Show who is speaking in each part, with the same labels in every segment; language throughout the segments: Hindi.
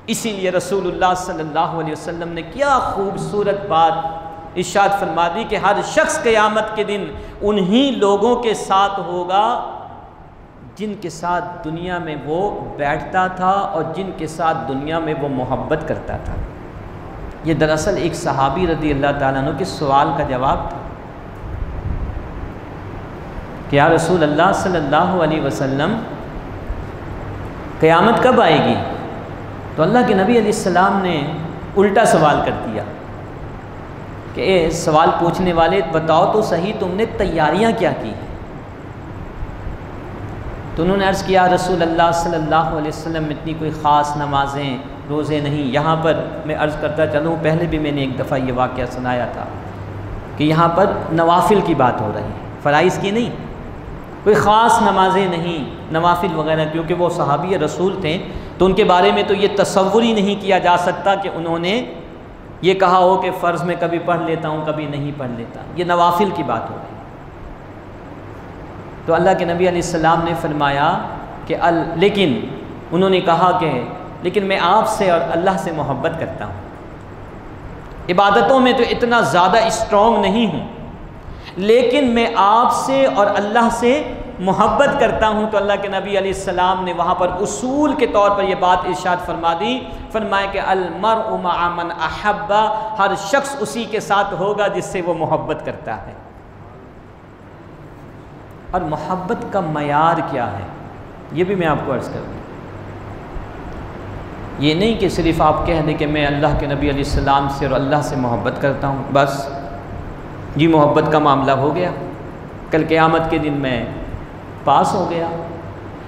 Speaker 1: इसीलिए रसूलुल्लाह सल्लल्लाहु अलैहि वसल्लम ने क्या खूबसूरत बात इरशाद फरमा दी कि हर शख्स क़यामत के दिन उन्हीं लोगों के साथ होगा जिनके साथ दुनिया में वो बैठता था और जिनके साथ दुनिया में वो मोहब्बत करता था। ये दरअसल एक सहाबी रज़ी अल्लाह ताला अन्हु के सवाल का जवाब था कि या रसूल अल्लाह सल्लल्लाहु अलैहि वसल्लम क़यामत कब आएगी? तो अल्लाह के नबी अलैहिस्सलाम ने उल्टा सवाल कर दिया कि सवाल पूछने वाले बताओ तो सही तुमने तैयारियां क्या की हैं? तो उन्होंने अर्ज़ किया रसूल अल्लाह सल्लल्लाहु अलैहि वसल्लम इतनी कोई ख़ास नमाज़ें रोज़े नहीं। यहाँ पर मैं अर्ज़ करता चलूँ, पहले भी मैंने एक दफ़ा ये वाक़या सुनाया था कि यहाँ पर नवाफिल की बात हो रही है, फ़राइज़ की नहीं। कोई ख़ास नमाज़ें नहीं, नवाफिल वगैरह, क्योंकि वो सहाबी रसूल थे तो उनके बारे में तो ये तसव्वुर ही नहीं किया जा सकता कि उन्होंने ये कहा हो कि फ़र्ज़ में कभी पढ़ लेता हूँ कभी नहीं पढ़ लेता। ये नवाफिल की बात हो रही है। तो अल्लाह के नबी अलैहिस्सलाम ने फरमाया कि लेकिन उन्होंने कहा कि लेकिन मैं आपसे और अल्लाह से मोहब्बत करता हूँ, इबादतों में तो इतना ज़्यादा स्ट्रॉन्ग नहीं हूँ, लेकिन मैं आपसे और अल्लाह से मोहब्बत करता हूँ। तो अल्लाह के नबी अलैहिस्सलाम ने वहाँ पर उसूल के तौर पर यह बात इरशाद फरमा दी, फरमाया कि अल-मर्उ मअ मन अहब्बा, हर शख्स उसी के साथ होगा जिससे वो मोहब्बत करता है। और मोहब्बत का मयार क्या है ये भी मैं आपको अर्ज़ करूँ। ये नहीं कि सिर्फ़ आप कह दें कि मैं अल्लाह के नबी अलैहिस्सलाम से और अल्लाह से मोहब्बत करता हूँ, बस जी मोहब्बत का मामला हो गया, कल क़यामत के दिन मैं पास हो गया।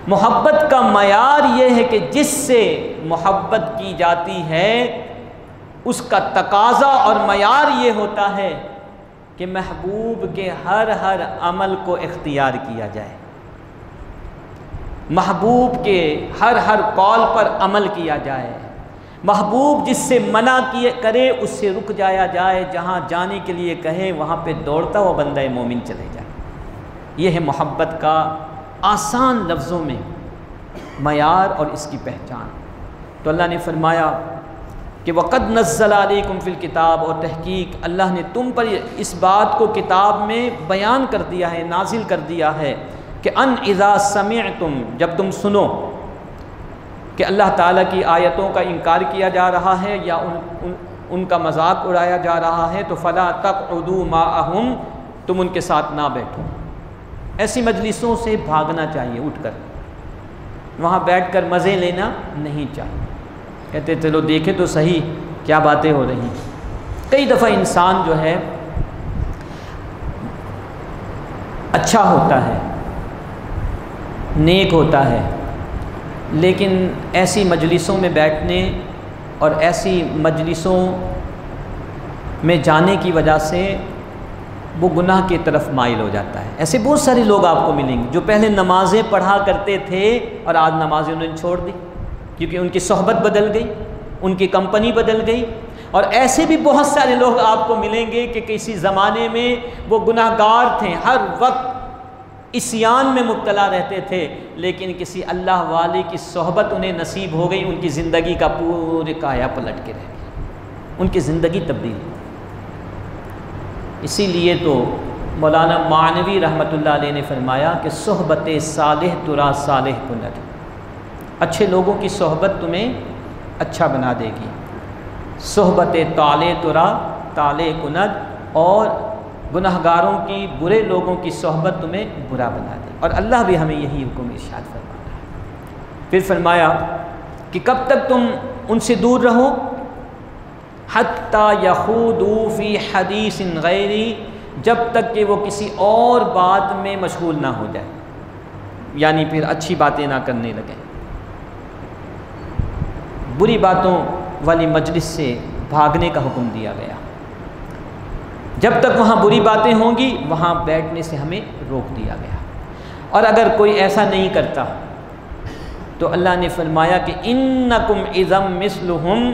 Speaker 1: मोहब्बत का मयार ये है कि जिससे मोहब्बत की जाती है उसका तकाज़ा और मयार ये होता है कि महबूब के हर हर अमल को इख्तियार किया जाए, महबूब के हर हर कौल पर अमल किया जाए, महबूब जिससे मना किए करे उससे रुक जाया जाए, जहाँ जाने के लिए कहे वहाँ पे दौड़ता हुआ बंदा मोमिन चले जाए। यह है मोहब्बत का आसान लफ्ज़ों में मयार और इसकी पहचान। तो अल्लाह ने फरमाया कि वक़द नज़्ज़ला अलैकुम फ़िल किताब, और तहकीक अल्लाह ने तुम पर इस बात को किताब में बयान कर दिया है, नाजिल कर दिया है कि अन इज़ा समिअतुम, जब तुम सुनो कि अल्लाह ताला की आयतों का इनकार किया जा रहा है या उनका मजाक उड़ाया जा रहा है, तो फ़ला तक़उदू माअहुम, तुम उनके साथ ना बैठो। ऐसी मजलिसों से भागना चाहिए, उठकर वहाँ बैठकर मज़े लेना नहीं चाहिए। कहते चलो देखे तो सही क्या बातें हो रही हैं। कई दफ़ा इंसान जो है अच्छा होता है, नेक होता है, लेकिन ऐसी मजलिसों में बैठने और ऐसी मजलिसों में जाने की वजह से वो गुनाह की तरफ माइल हो जाता है। ऐसे बहुत सारे लोग आपको मिलेंगे जो पहले नमाज़ें पढ़ा करते थे और आज नमाज़ें उन्होंने छोड़ दी क्योंकि उनकी सोहबत बदल गई, उनकी कंपनी बदल गई। और ऐसे भी बहुत सारे लोग आपको मिलेंगे कि किसी ज़माने में वो गुनाहगार थे, हर वक्त इस्यान में मुब्तला रहते थे, लेकिन किसी अल्लाह वाले की सोहबत उन्हें नसीब हो गई, उनकी ज़िंदगी का पूरे काया पलट के रह गई, उनकी ज़िंदगी तब्दील। इसीलिए तो मौलाना मानवी रहमतुल्लाह अलैह ने फरमाया कि सोहबत सालेह तुरा सालेह कुनद, अच्छे लोगों की सोहबत तुम्हें अच्छा बना देगी, सोहबत ताले तुरा ताले कुनद, और गुनाहगारों की, बुरे लोगों की सोहबत तुम्हें बुरा बना दे। और अल्लाह भी हमें यही हुक्म इरशाद फरमा रहा है। फिर फरमाया कि कब तक तुम उनसे दूर रहो, हत्ता यखूदू फ़ी हदीसिन गैरी, जब तक कि वो किसी और बात में मशगूल ना हो जाए, यानी फिर अच्छी बातें ना करने लगें। बुरी बातों वाली मजलिस से भागने का हुक्म दिया गया। जब तक वहाँ बुरी बातें होंगी वहाँ बैठने से हमें रोक दिया गया। और अगर कोई ऐसा नहीं करता तो अल्लाह ने फरमाया कि इन्नकुम इज़म मिस्लुहुम,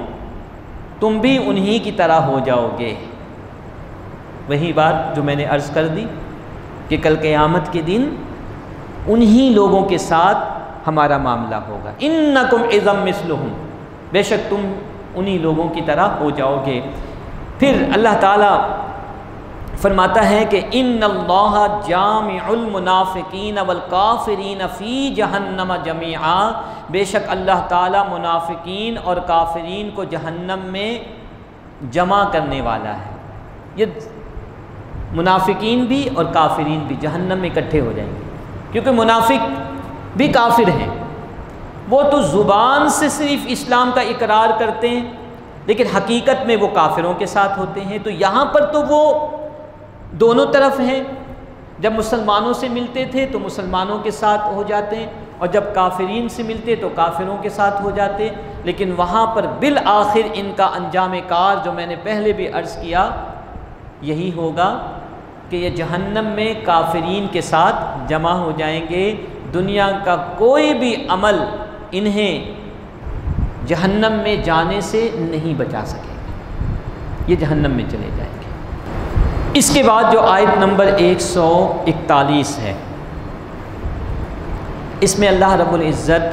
Speaker 1: तुम भी उन्हीं की तरह हो जाओगे। वही बात जो मैंने अर्ज़ कर दी कि कल क़यामत के दिन उन्हीं लोगों के साथ हमारा मामला होगा। इन्नकुम इज़म मिस्लुहुम, बेशक तुम उन्हीं लोगों की तरह हो जाओगे। फिर अल्लाह ताला फरमाता है कि इन्नल्लाह जामिउल मुनाफिकीन वल काफिरीन फ़ी जहन्नम जमीआ, बेशक अल्लाह ताला मुनाफिकीन और काफिरीन को जहन्नम में जमा करने वाला है। ये मुनाफिकीन भी और काफिरीन भी जहन्नम में इकट्ठे हो जाएंगे, क्योंकि मुनाफिक भी काफिर हैं। वो तो ज़ुबान से सिर्फ इस्लाम का इकरार करते हैं, लेकिन हकीकत में वो काफिरों के साथ होते हैं। तो यहाँ पर तो वो दोनों तरफ हैं। जब मुसलमानों से मिलते थे तो मुसलमानों के साथ हो जाते हैं, और जब काफिरीन से मिलते तो काफिरों के साथ हो जाते। लेकिन वहाँ पर बिल आखिर इनका अंजाम कार, जो मैंने पहले भी अर्ज़ किया, यही होगा कि ये जहन्नम में काफिरीन के साथ जमा हो जाएंगे। दुनिया का कोई भी अमल इन्हें जहन्नम में जाने से नहीं बचा सकेगा, ये जहन्नम में चले जाएंगे। इसके बाद जो आयत नंबर 141 है, इसमें अल्लाह रब्बुल इज़्ज़त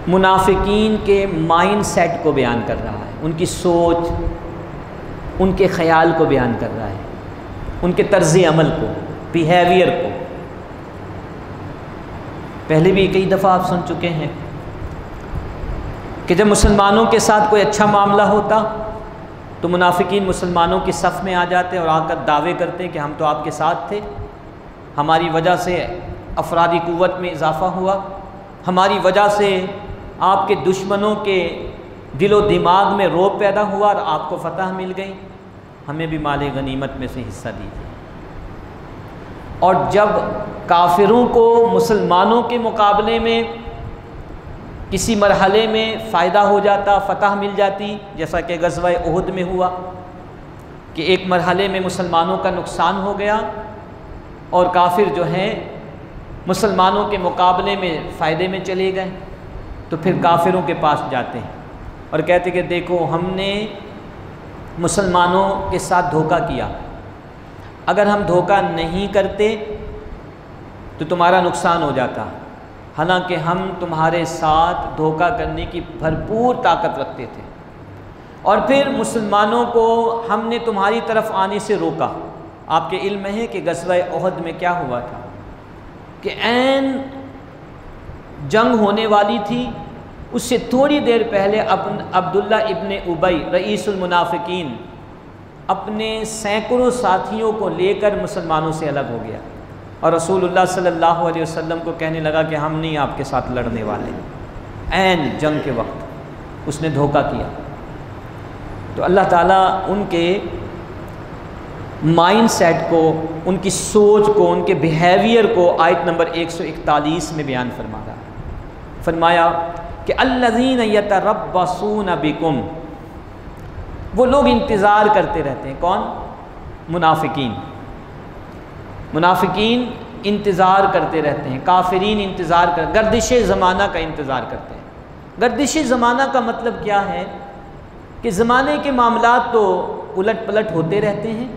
Speaker 1: मुनाफिकीन के माइंड सेट को बयान कर रहा है, उनकी सोच, उनके ख़याल को बयान कर रहा है, उनके तर्ज़ अमल को, बिहेवियर को। पहले भी कई दफ़ा आप सुन चुके हैं कि जब मुसलमानों के साथ कोई अच्छा मामला होता तो मुनाफिकीन मुसलमानों की सफ़ में आ जाते और आकर दावे करते कि हम तो आपके साथ थे, हमारी वजह से अफरादी क़ुव्वत में इजाफ़ा हुआ, हमारी वजह से आपके दुश्मनों के दिलो दिमाग में रोब पैदा हुआ और आपको फ़तह मिल गई, हमें भी माले गनीमत में से हिस्सा दीजिए। और जब काफिरों को मुसलमानों के मुकाबले में किसी मरहले में फ़ायदा हो जाता, फ़तह मिल जाती, जैसा कि ग़ज़वा उहुद में हुआ कि एक मरहले में मुसलमानों का नुकसान हो गया और काफिर जो हैं मुसलमानों के मुकाबले में फ़ायदे में चले गए, तो फिर काफिरों के पास जाते हैं और कहते कि देखो हमने मुसलमानों के साथ धोखा किया, अगर हम धोखा नहीं करते तो तुम्हारा नुकसान हो जाता, हालांकि हम तुम्हारे साथ धोखा करने की भरपूर ताकत रखते थे। और फिर मुसलमानों को हमने तुम्हारी तरफ आने से रोका। आपके इल्म है कि ग़ज़वा उहद में क्या हुआ था कि ऐन जंग होने वाली थी, उससे थोड़ी देर पहले अब्दुल्ला इब्ने उबई रईसुल मुनाफिकीन अपने सैकड़ों साथियों को लेकर मुसलमानों से अलग हो गया और रसूलुल्लाह सल्लल्लाहु अलैहि वसल्लम को कहने लगा कि हम नहीं आपके साथ लड़ने वाले। ऐन जंग के वक्त उसने धोखा किया। तो अल्लाह ताला उनके माइंड सेट को, उनकी सोच को, उनके बिहेवियर को आयत नंबर 141 में बयान फरमा रहा है। फरमाया कि अल्लज़ीन यतरब्बसून बिकुम, वो लोग इंतज़ार करते रहते हैं। कौन? मुनाफिकीन। मुनाफिकीन इंतज़ार करते रहते हैं, काफिरीन इंतज़ार कर, गर्दिश ज़माना का इंतज़ार करते हैं। गर्दिश ज़माना का मतलब क्या है कि ज़माने के मामलात तो उलट पलट होते रहते हैं,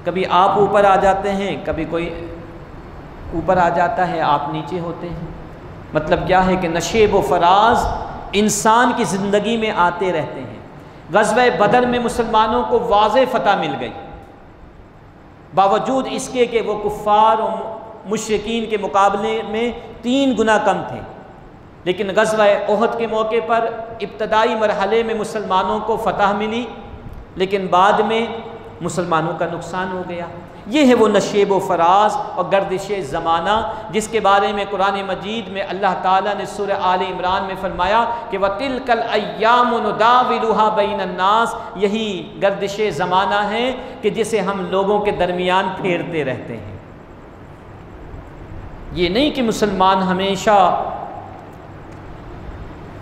Speaker 1: कभी आप ऊपर आ जाते हैं, कभी कोई ऊपर आ जाता है, आप नीचे होते हैं। मतलब क्या है कि नशेब व फराज इंसान की ज़िंदगी में आते रहते हैं। ग़ज़वा बदर में मुसलमानों को वाज़ेह फ़तह मिल गई, बावजूद इसके कि वो कुफ़ार और मुशरिकीन के मुकाबले में 3 गुना कम थे। लेकिन ग़ज़वा उहद के मौके पर इब्तदाई मरहले में मुसलमानों को फ़तह मिली, लेकिन बाद में मुसलमानों का नुकसान हो गया। ये है वो नशेब व फराज और गर्दिश ज़माना जिसके बारे में कुरान मजीद में अल्लाह ताला ने सूरह आल इमरान में फरमाया कि वतिलकल अय्यामु नुदाविलुहा बैनन्नास, यही गर्दिश ज़माना है कि जिसे हम लोगों के दरमियान फेरते रहते हैं। ये नहीं कि मुसलमान हमेशा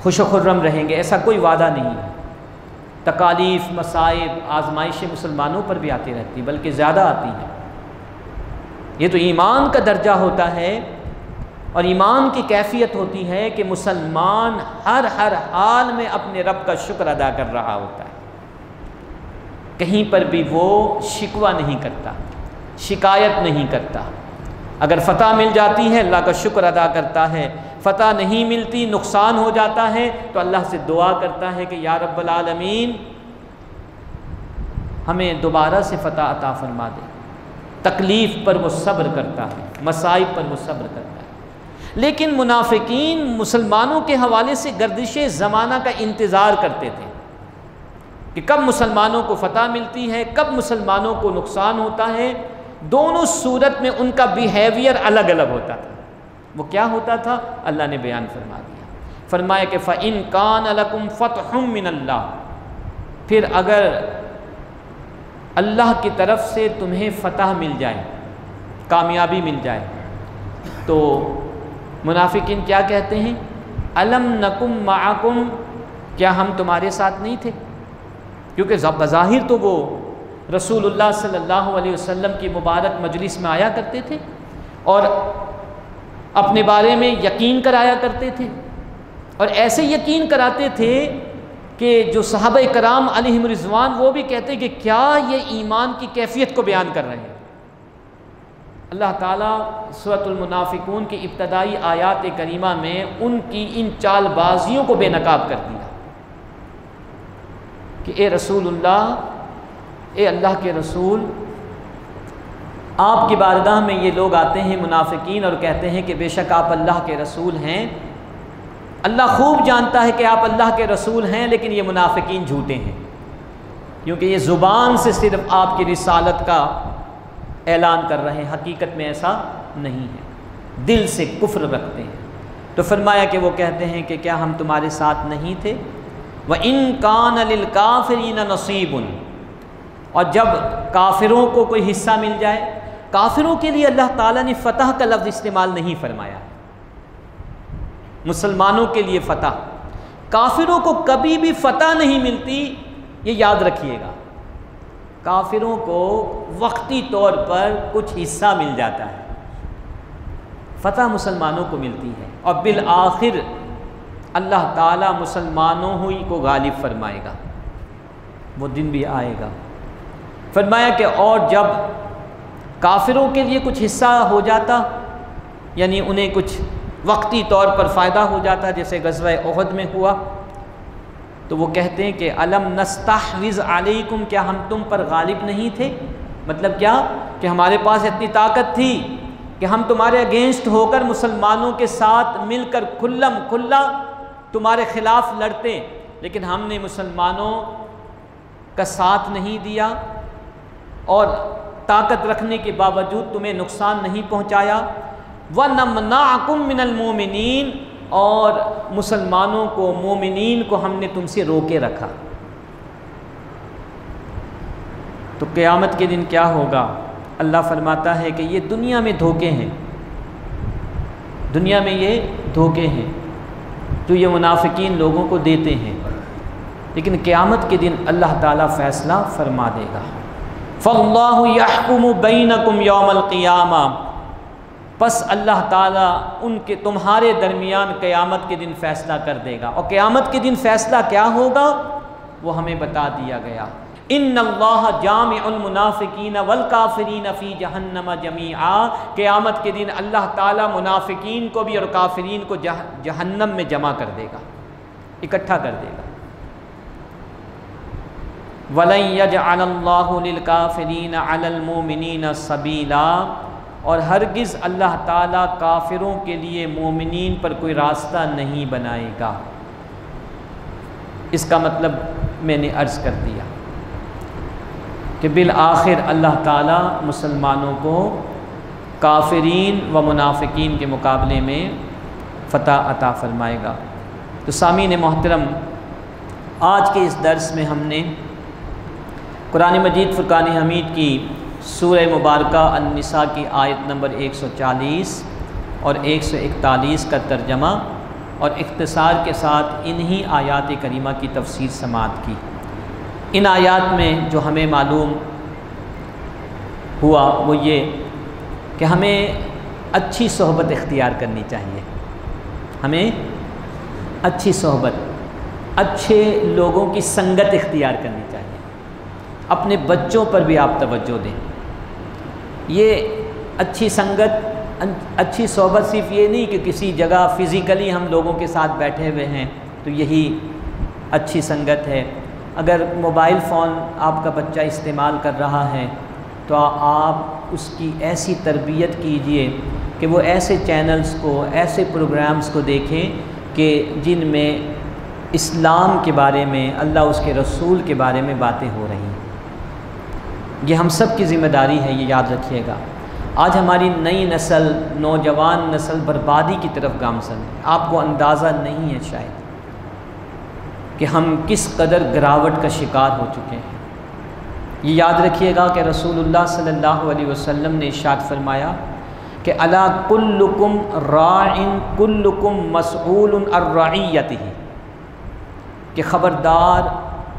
Speaker 1: खुश खुर्रम रहेंगे, ऐसा कोई वादा नहीं है। तकालीफ, मसाइब, आजमाइशें मुसलमानों पर भी आती रहती, बल्कि ज़्यादा आती हैं। ये तो ईमान का दर्जा होता है और ईमान की कैफियत होती है कि मुसलमान हर हाल में अपने रब का शुक्र अदा कर रहा होता है, कहीं पर भी वो शिकवा नहीं करता, शिकायत नहीं करता। अगर फ़तह मिल जाती है अल्लाह का शुक्र अदा करता है, फ़तह नहीं मिलती, नुकसान हो जाता है, तो अल्लाह से दुआ करता है कि या रब्बल आलमीन हमें दोबारा से फ़तह अता फरमा दे। तकलीफ़ पर वो सब्र करता है, मसाइब पर वो सब्र करता है। लेकिन मुनाफिकीन मुसलमानों के हवाले से गर्दिश ज़माना का इंतज़ार करते थे कि कब मुसलमानों को फ़तह मिलती है, कब मुसलमानों को नुकसान होता है। दोनों सूरत में उनका बिहेवियर अलग अलग होता था। वो क्या होता था, अल्लाह ने बयान फरमा दिया। फरमाया कि फ़इन कान लकुम फ़तहुम मिनल्लाह, फिर अगर अल्लाह की तरफ से तुम्हें फ़तह मिल जाए, कामयाबी मिल जाए, तो मुनाफिकीन क्या कहते हैं, अलम नकुम माअकुम, क्या हम तुम्हारे साथ नहीं थे? क्योंकि बज़ाहिर तो वो रसूलुल्लाह सल्लल्लाहु अलैहि वसल्लम की मुबारक मजलिस में आया करते थे और अपने बारे में यकीन कराया करते थे, और ऐसे यकीन कराते थे कि जो सहाबा कराम अलैहिम रिज़वान वो भी कहते कि क्या ये ईमान की कैफियत को बयान कर रहे हैं। अल्लाह ताला सूरतुल मुनाफिकून की इब्तदाई आयात करीमा में उनकी इन चालबाजियों को बेनकाब कर दिया कि ए रसूलुल्लाह, ए अल्लाह के रसूल, आपकी बारगाह में ये लोग आते हैं मुनाफिकीन और कहते हैं कि बेशक आप अल्लाह के रसूल हैं। अल्लाह खूब जानता है कि आप अल्लाह के रसूल हैं, लेकिन ये मुनाफिकीन झूठे हैं, क्योंकि ये ज़ुबान से सिर्फ आपकी रिसालत का ऐलान कर रहे हैं, हकीकत में ऐसा नहीं है, दिल से कुफ्र रखते हैं। तो फरमाया कि वो कहते हैं कि क्या हम तुम्हारे साथ नहीं थे? व इन कान लिल काफिरीन नसीबुन, और जब काफिरों को कोई हिस्सा मिल जाए, काफिरों के लिए अल्लाह ताला ने फ़तह का लफ्ज़ इस्तेमाल नहीं फरमाया, मुसलमानों के लिए फ़तह। काफिरों को कभी भी फ़तह नहीं मिलती, ये याद रखिएगा। काफिरों को वक्ती तौर पर कुछ हिस्सा मिल जाता है, फ़तह मुसलमानों को मिलती है, और बिल आखिर अल्लाह ताला मुसलमानों ही को गालिब फरमाएगा, वो दिन भी आएगा। फरमाया कि और जब काफिरों के लिए कुछ हिस्सा हो जाता, यानी उन्हें कुछ वक्ती तौर पर फ़ायदा हो जाता, जैसे ग़ज़वा उहद में हुआ, तो वो कहते हैं कि अलम नस्तहविज़ अलैकुम, क्या हम तुम पर गालिब नहीं थे? मतलब क्या कि हमारे पास इतनी ताकत थी कि हम तुम्हारे अगेंस्ट होकर मुसलमानों के साथ मिलकर खुल्लम खुल्ला तुम्हारे ख़िलाफ़ लड़ते, लेकिन हमने मुसलमानों का साथ नहीं दिया और ताकत रखने के बावजूद तुम्हें नुकसान नहीं पहुँचाया। व नमनाकुम मिनल मोमिनीन, और मुसलमानों को, मोमिनीन को हमने तुमसे रोके रखा। तो क़यामत के दिन क्या होगा? अल्लाह फरमाता है कि ये दुनिया में धोखे हैं, दुनिया में ये धोखे हैं तो ये मुनाफिकीन लोगों को देते हैं, लेकिन क़यामत के दिन अल्लाह ताला फ़ैसला फरमा देगा। फ़ल्लाहु यहकुमु बैनकुम यौमल क़ियामा, बस अल्लाह ताला उनके तुम्हारे दरमियान क़यामत के दिन फ़ैसला कर देगा। और क़यामत के दिन फ़ैसला क्या होगा वो हमें बता दिया गया। इन्नल्लाह जामिउल मुनाफिकीन वल काफिरीन फ़ी जहन्नम जमीआ, क़यामत के दिन अल्लाह ताला मुनाफिकीन को भी और काफिरीन को जहन्नम में जमा कर देगा, इकट्ठा कर देगा। वलन यजअलल्लाहु लिल काफिरीन अलल मुमिनीन सबीला, और हरगिज़ अल्लाह ताला काफिरों के लिए मोमिनीन पर कोई रास्ता नहीं बनाएगा। इसका मतलब मैंने अर्ज़ कर दिया कि बिल आखिर अल्लाह ताला मुसलमानों को काफिरीन व मुनाफिकीन के मुकाबले में फ़तह अता फ़रमाएगा। तो सामीन मोहतरम, आज के इस दर्स में हमने कुरान मजीद फ़ुरक़ान हमीद की सूरह मुबारका अन-निसा की आयत नंबर 140 और 141 का तर्जमा और इख्तिसार के साथ इन्हीं आयात करीमा की तफसीर समाअत की। इन आयात में जो हमें मालूम हुआ वो ये कि हमें अच्छी सोहबत इख्तियार करनी चाहिए, हमें अच्छी सोहबत, अच्छे लोगों की संगत इख्तियार करनी चाहिए। अपने बच्चों पर भी आप तवज्जो दें। ये अच्छी संगत अच्छी सोबत सिर्फ ये नहीं कि किसी जगह फ़िज़िकली हम लोगों के साथ बैठे हुए हैं तो यही अच्छी संगत है। अगर मोबाइल फ़ोन आपका बच्चा इस्तेमाल कर रहा है तो आप उसकी ऐसी तरबियत कीजिए कि वो ऐसे चैनल्स को, ऐसे प्रोग्राम्स को देखें कि जिनमें इस्लाम के बारे में, अल्लाह उसके रसूल के बारे में बातें हो रही हैं। ये हम सब की ज़िम्मेदारी है, ये याद रखिएगा। आज हमारी नई नस्ल, नौजवान नस्ल बर्बादी की तरफ गामज़न है। आपको अंदाज़ा नहीं है शायद कि हम किस कदर गिरावट का शिकार हो चुके हैं। ये याद रखिएगा कि रसूलुल्लाह सल्लल्लाहु अलैहि वसल्लम ने इरशाद फरमाया कि अला कुल्लुकुम राइन कुल्लुकुम मसऊलुन अर रइयतिही, कि ख़बरदार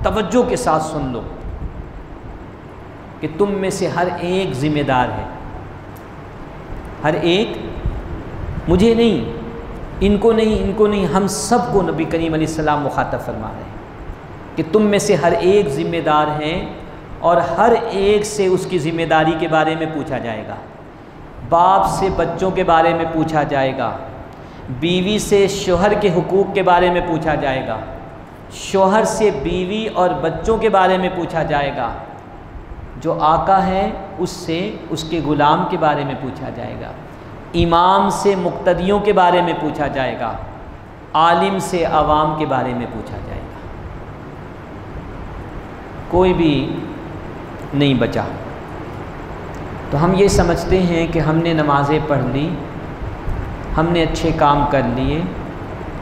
Speaker 1: तवज्जो के साथ सुन लो कि तुम में से हर एक ज़िम्मेदार है। हर एक, मुझे नहीं, इनको नहीं, इनको नहीं, हम सब को नबी करीम अलैहिस्सलाम मुखातब फरमा रहे हैं कि तुम में से हर एक ज़िम्मेदार है और हर एक से उसकी ज़िम्मेदारी के बारे में पूछा जाएगा। बाप से बच्चों के बारे में पूछा जाएगा, बीवी से शोहर के हुकूक़ के बारे में पूछा जाएगा, शोहर से बीवी और बच्चों के बारे में पूछा जाएगा, जो आका है उससे उसके ग़ुलाम के बारे में पूछा जाएगा, इमाम से मुक्तदियों के बारे में पूछा जाएगा, आलिम से अवाम के बारे में पूछा जाएगा। कोई भी नहीं बचा। तो हम ये समझते हैं कि हमने नमाज़ें पढ़ ली, हमने अच्छे काम कर लिए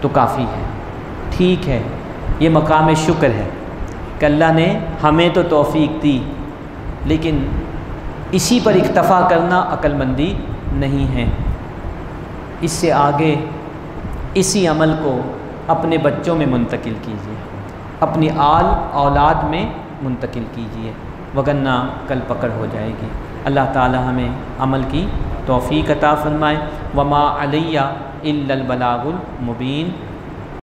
Speaker 1: तो काफ़ी है। ठीक है, ये मकाम शुक्र है कि अल्लाह ने हमें तो तौफ़ीक दी, लेकिन इसी पर इक्तफ़ा करना अक्लमंदी नहीं है। इससे आगे इसी अमल को अपने बच्चों में मुंतकिल कीजिए, अपनी औलाद में मुंतकिल कीजिए, वगरना कल पकड़ हो जाएगी। अल्लाह ताला हमें अमल की तौफ़ीक अता फ़रमाए। वमा अलैया इल्लल बलागुल मुबीन।